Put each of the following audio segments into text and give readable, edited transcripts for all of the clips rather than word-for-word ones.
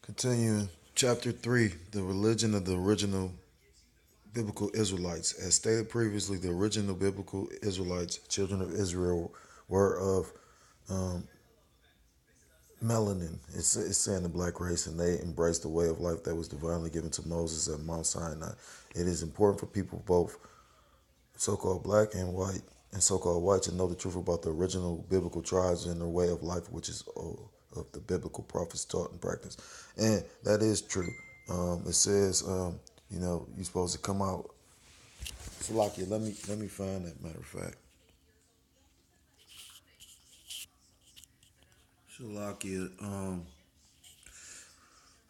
Continuing, chapter 3, the religion of the original biblical Israelites. As stated previously, the original biblical Israelites, children of Israel, were of um, melanin. It's saying the black race, and they embraced the way of life that was divinely given to Moses at Mount Sinai. It is important for people, both so-called black and white, and so-called white, to know the truth about the original biblical tribes and their way of life, which is of the biblical prophets taught and practiced. And that is true. It says, you're supposed to come out. Salakia, let me find that. Matter of fact, Salakia.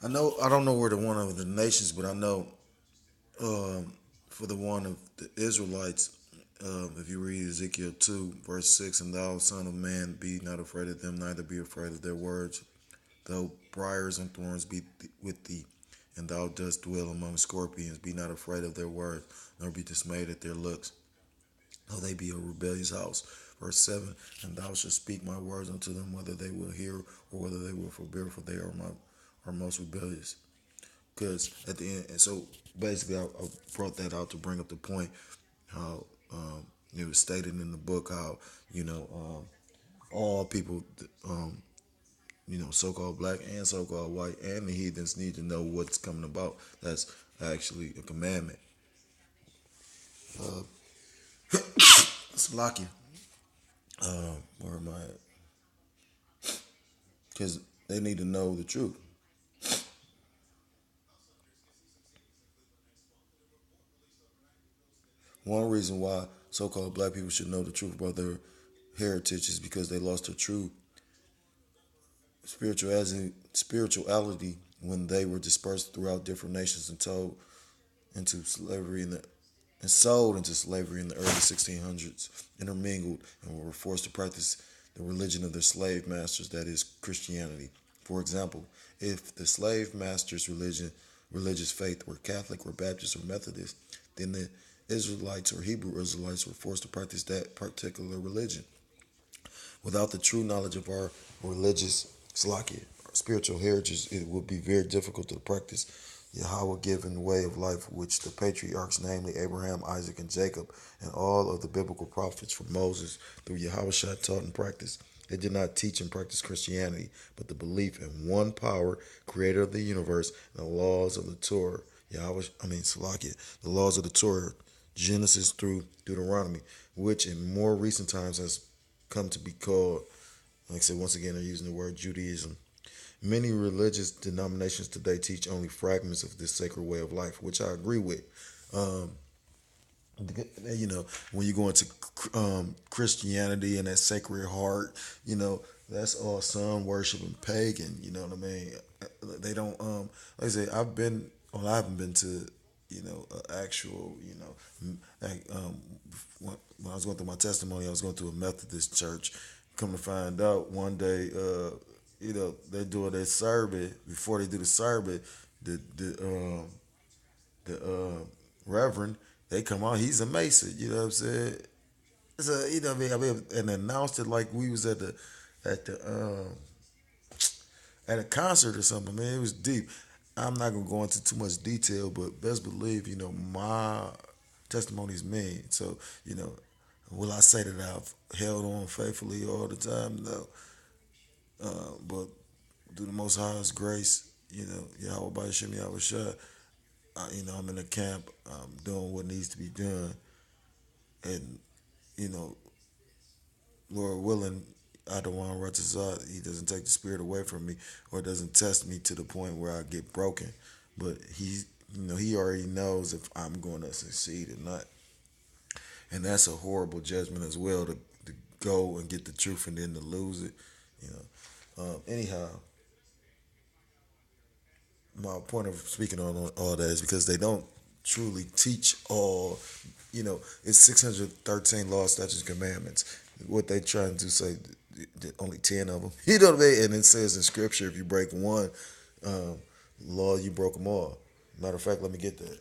I don't know where the one of the nations, but I know for the one of the Israelites, if you read Ezekiel 2, verse 6, and thou, son of man, be not afraid of them, neither be afraid of their words, though briars and thorns be with thee, and thou dost dwell among scorpions, be not afraid of their words, nor be dismayed at their looks, though they be a rebellious house. Verse 7, and thou shalt speak my words unto them, whether they will hear or whether they will forbear, for they are most rebellious. Because at the end, and so basically, I brought that out to bring up the point how it was stated in the book how all people, so-called black and so-called white and the heathens need to know what's coming about. That's actually a commandment. Slovakia. Where am I at? Because they need to know the truth. One reason why so-called black people should know the truth about their heritage is because they lost their true spirituality when they were dispersed throughout different nations and told into slavery and sold into slavery in the early 1600s, intermingled, and were forced to practice the religion of their slave masters, that is, Christianity. For example, if the slave masters' religious faith were Catholic or Baptist or Methodist, then the Israelites or Hebrew Israelites were forced to practice that particular religion. Without the true knowledge of our religious slakia, our spiritual heritage, it would be very difficult to practice Yahweh given way of life which the patriarchs, namely Abraham, Isaac, and Jacob, and all of the biblical prophets from Moses through Yahweh taught and practiced. They did not teach and practice Christianity, but the belief in one power, creator of the universe, and the laws of the Torah. Salakia, the laws of the Torah, Genesis through Deuteronomy, which in more recent times has come to be called, like I said, once again, they're using the word Judaism. Many religious denominations today teach only fragments of this sacred way of life, which I agree with. Um, when you go into Christianity and that Sacred Heart, that's all sun worship and pagan. You know what I mean? They don't. Like I say, I haven't been to, actual, like when I was going through my testimony, I was going to a Methodist church. Come to find out, one day, they're doing their service. Before they do the service, the Reverend, they come out. He's a Mason. You know what I'm saying? So and announced it like we was at the at a concert or something. Man, it was deep. I'm not gonna go into too much detail, but best believe, my testimony is mean. So, will I say that I've held on faithfully all the time? No. But through the Most High's grace, Yahweh Bashim Yahweh Shah, I'm in the camp, I'm doing what needs to be done. And, you know, Lord willing, I don't want to He doesn't take the spirit away from me or doesn't test me to the point where I get broken. But he already knows if I'm going to succeed or not. And that's a horrible judgment as well to go and get the truth and then to lose it. You anyhow, my point of speaking on all that is because they don't truly teach all. It's 613 laws, statutes, and commandments. What they trying to say, only 10 of them. You know what I mean? And it says in scripture, if you break one um, law, you broke them all. Matter of fact, let me get that.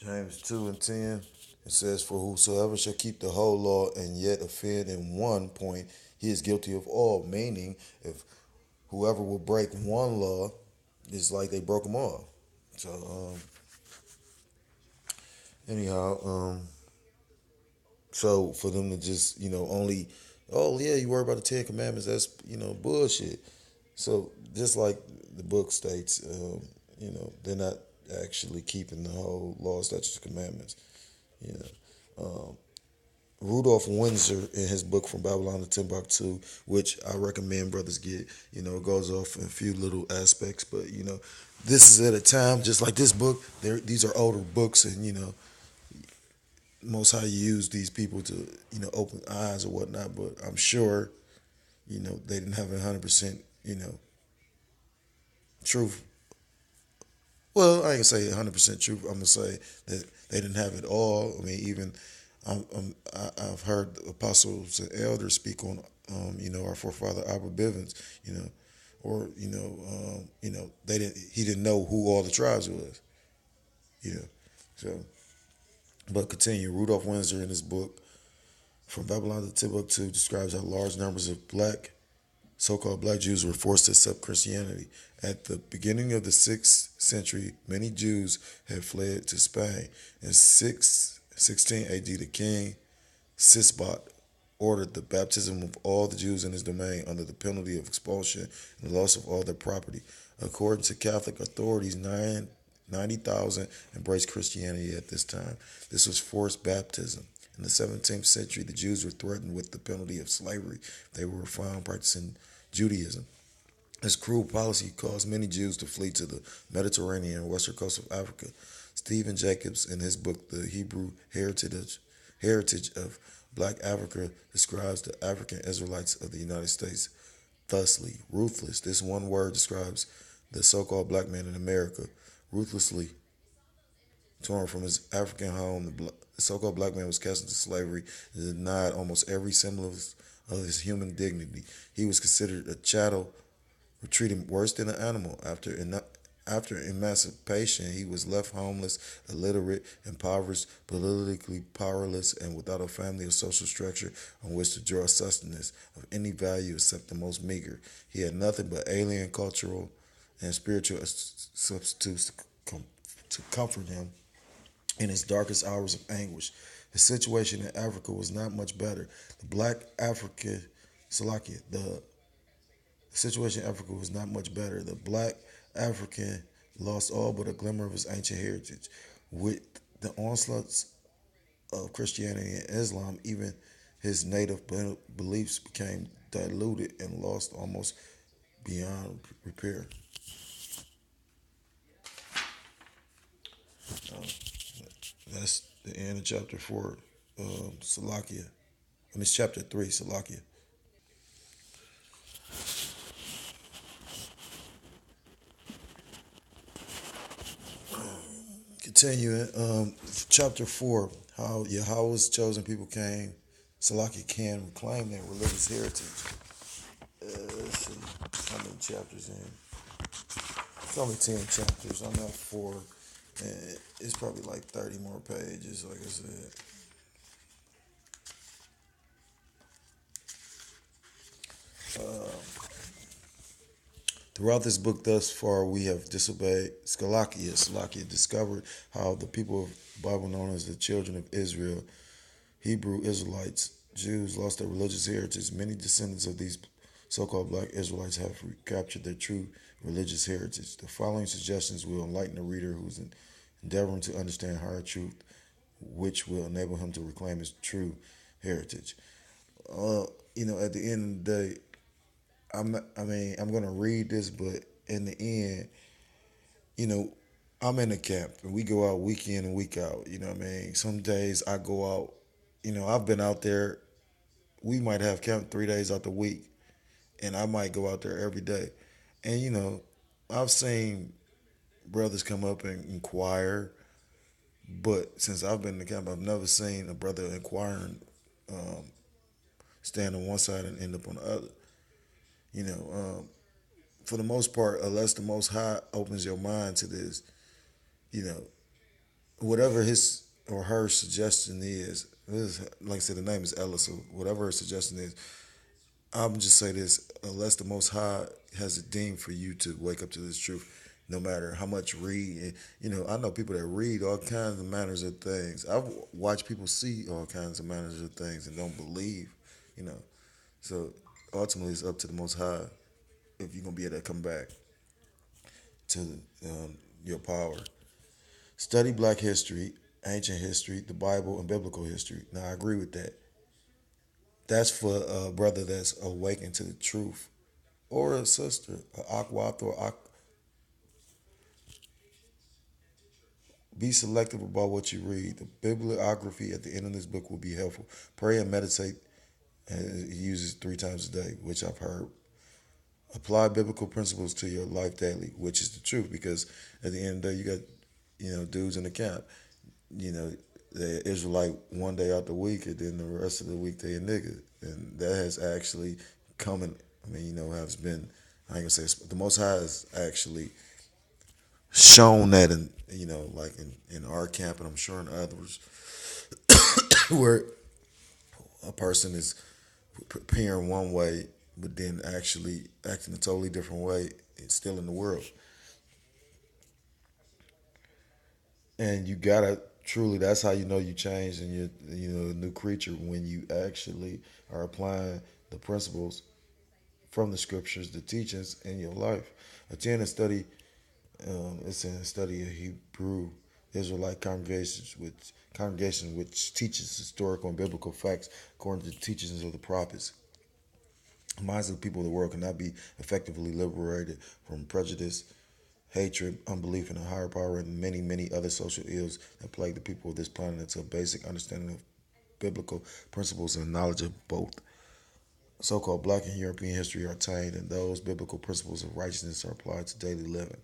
James 2 and 10. It says, "For whosoever shall keep the whole law and yet offend in one point, he is guilty of all." Meaning, if whoever will break one law, it's like they broke them all. So, anyhow, so for them to just, only, oh yeah, you worry about the Ten Commandments, that's, bullshit. So just like the book states, they're not actually keeping the whole law, statutes, and commandments. You know, Rudolph Windsor in his book From Babylon to Timbuktu, which I recommend brothers get. It goes off in a few little aspects, but this is at a time just like this book. These are older books, and Most High used these people to open eyes or whatnot. But I'm sure they didn't have 100% truth. Well, I ain't gonna say 100% truth. I'm gonna say that they didn't have it all. I mean, even I've heard apostles and elders speak on, our forefather Abba Bivens, or they didn't. He didn't know who all the tribes was, you know. So, but continue. Rudolph Windsor in his book From Babylon to Timbuktu describes how large numbers of so-called black Jews were forced to accept Christianity. At the beginning of the 6th century, many Jews had fled to Spain. In 616 AD, the king Sisbot ordered the baptism of all the Jews in his domain under the penalty of expulsion and loss of all their property. According to Catholic authorities, 90,000 embraced Christianity at this time. This was forced baptism. In the 17th century, the Jews were threatened with the penalty of slavery if they were found practicing Judaism. This cruel policy caused many Jews to flee to the Mediterranean and western coast of Africa. Stephen Jacobs, in his book The Hebrew Heritage of Black Africa, describes the African Israelites of the United States thusly: ruthless. This one word describes the so-called black man in America. Ruthlessly torn from his African home, the so-called black man was cast into slavery and denied almost every semblance of his human dignity. He was considered a chattel, treated worse than an animal. After emancipation, he was left homeless, illiterate, impoverished, politically powerless, and without a family or social structure on which to draw sustenance of any value except the most meager. He had nothing but alien cultural and spiritual substitutes to comfort him in his darkest hours of anguish. His situation in Africa was not much better. The black African, Salakia, the situation in Africa was not much better. The black African lost all but a glimmer of his ancient heritage. With the onslaughts of Christianity and Islam, even his native beliefs became diluted and lost almost beyond repair. Uh, that's the end of chapter 4, Salakia. I mean, it's chapter 3, Salakia. Continuing, chapter 4, how Yahweh's chosen people came, Salaki can reclaim their religious heritage. Let's see, how many chapters in? It's only 10 chapters. I'm at 4, and it's probably like 30 more pages, like I said. Throughout this book thus far, we have disobeyed Salakia discovered how the people of the Bible known as the children of Israel, Hebrew Israelites, Jews, lost their religious heritage. Many descendants of these so-called black Israelites have recaptured their true religious heritage. The following suggestions will enlighten the reader who's endeavoring to understand higher truth, which will enable him to reclaim his true heritage. At the end of the day, I'm gonna read this, but in the end, you know, I'm in a camp and we go out week in and week out. You know what I mean? Some days I go out. I've been out there. We might have camp 3 days out the week, and I might go out there every day. And I've seen brothers come up and inquire, but since I've been in the camp, I've never seen a brother inquiring stand on one side and end up on the other. You know, for the most part, unless the Most High opens your mind to this, you know, whatever his or her suggestion is, like I said, the name is Ella, so whatever her suggestion is, I'm just say this: unless the Most High has it deemed for you to wake up to this truth, no matter how much read, I know people that read all kinds of manners of things. I've watched people see all kinds of manners of things and don't believe, you know. So ultimately, it's up to the Most High if you're gonna be able to come back to your power. Study Black history, ancient history, the Bible, and biblical history. Now, I agree with that. That's for a brother that's awakened to the truth, or a sister, a Akwath or be selective about what you read. The bibliography at the end of this book will be helpful. Pray and meditate, and he uses 3 times a day, which I've heard. Apply biblical principles to your life daily, which is the truth, because at the end of the day, you got, dudes in the camp, you know, the Israelite one day out the week, and then the rest of the week they a nigga. And that has actually come in, has been, I ain't gonna say, the Most High has actually shown that like in our camp, and I'm sure in others, where a person is preparing one way, but then actually acting a totally different way, it's still in the world. And you gotta truly, that's how you know you changed and you're a new creature, when you actually are applying the principles from the scriptures, the teachings in your life. Attend and study. It's in study of Hebrew Israelite congregations which teaches historical and biblical facts according to the teachings of the prophets. The minds of the people of the world cannot be effectively liberated from prejudice, hatred, unbelief in a higher power, and many, many other social ills that plague the people of this planet until basic understanding of biblical principles and knowledge of both so-called Black and European history are attained, and those biblical principles of righteousness are applied to daily living.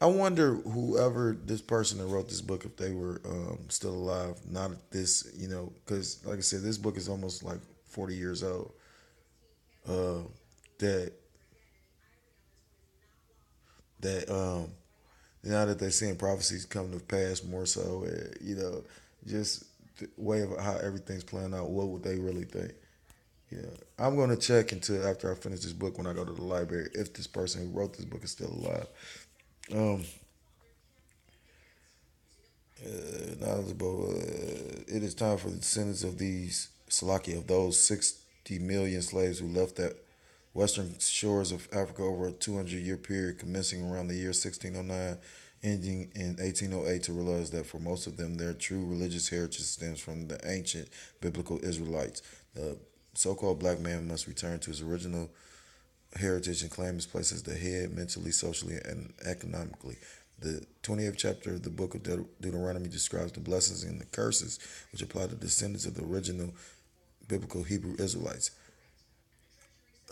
I wonder whoever this person that wrote this book, if they were still alive, not at this, because like I said, this book is almost like 40 years old. That that now that they're seeing prophecies come to pass more so, just the way of how everything's playing out, what would they really think? Yeah, I'm gonna check into after I finish this book when I go to the library if this person who wrote this book is still alive. Um, knowledgeable. It is time for the descendants of these Salaki, of those 60 million slaves who left the western shores of Africa over a 200-year period, commencing around the year 1609, ending in 1808, to realize that for most of them, their true religious heritage stems from the ancient biblical Israelites. The so-called black man must return to his original heritage and claim his place as the head mentally, socially, and economically. The 28th chapter of the book of Deuteronomy describes the blessings and the curses which apply to descendants of the original biblical Hebrew Israelites.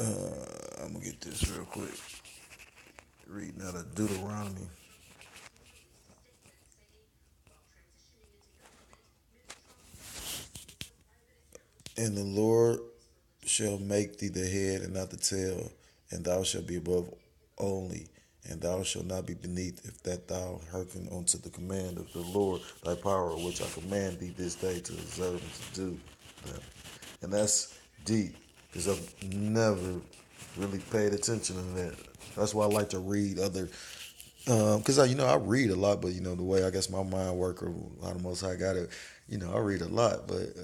I'm going to get this real quick. Reading out of Deuteronomy. And the Lord shall make thee the head and not the tail, and thou shalt be above only, and thou shalt not be beneath, if that thou hearken unto the command of the Lord thy power, which I command thee this day to observe and to do them. And that's deep, because I've never really paid attention to that. That's why I like to read other, because I read a lot, but the way I guess my mind work, or how the Most High got it, I read a lot, but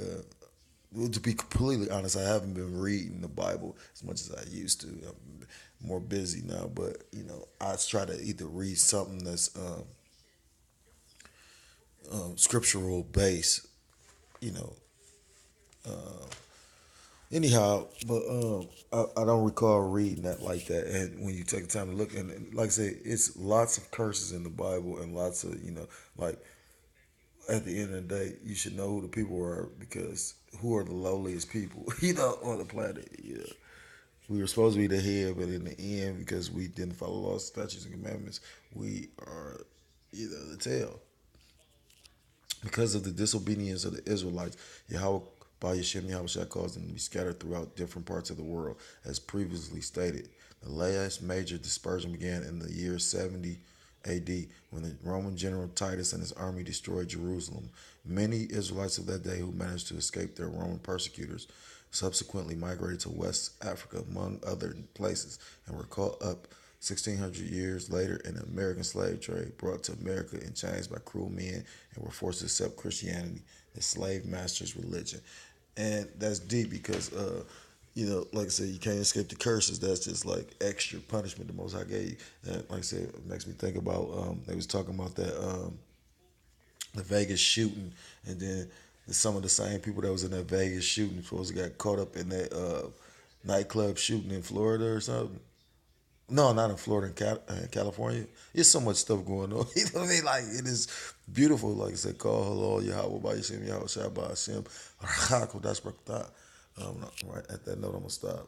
well, to be completely honest, I haven't been reading the Bible as much as I used to. I'm more busy now, but I try to either read something that's scriptural based, you know. Anyhow, but I don't recall reading that like that. And when you take the time to look, and like I say, it's lots of curses in the Bible, and lots of like at the end of the day, you should know who the people are, because who are the lowliest people, on the planet. Yeah. We were supposed to be the head, but in the end, because we didn't follow laws, statutes, and commandments, we are the tail. Because of the disobedience of the Israelites, Yahweh by Yeshem Yahweh shall cause them to be scattered throughout different parts of the world, as previously stated. The last major dispersion began in the year 70 AD, when the Roman general Titus and his army destroyed Jerusalem. Many Israelites of that day who managed to escape their Roman persecutors subsequently migrated to West Africa, among other places, and were caught up 1,600 years later in the American slave trade, brought to America in chains by cruel men, and were forced to accept Christianity, the slave master's religion. And that's deep because, like I said, you can't escape the curses. That's just like extra punishment the Most High gave you. And like I said, it makes me think about, they was talking about that, the Vegas shooting, and then some of the same people that was in that Vegas shooting supposed to got caught up in that nightclub shooting in Florida or something. No, not in Florida, in California. There's so much stuff going on. You know what I mean? Like, it is beautiful. Like I said, call hello, Yahweh, by Yishim, Yahweh, Shabbat, Hashem, Right at that note, I'm going to stop.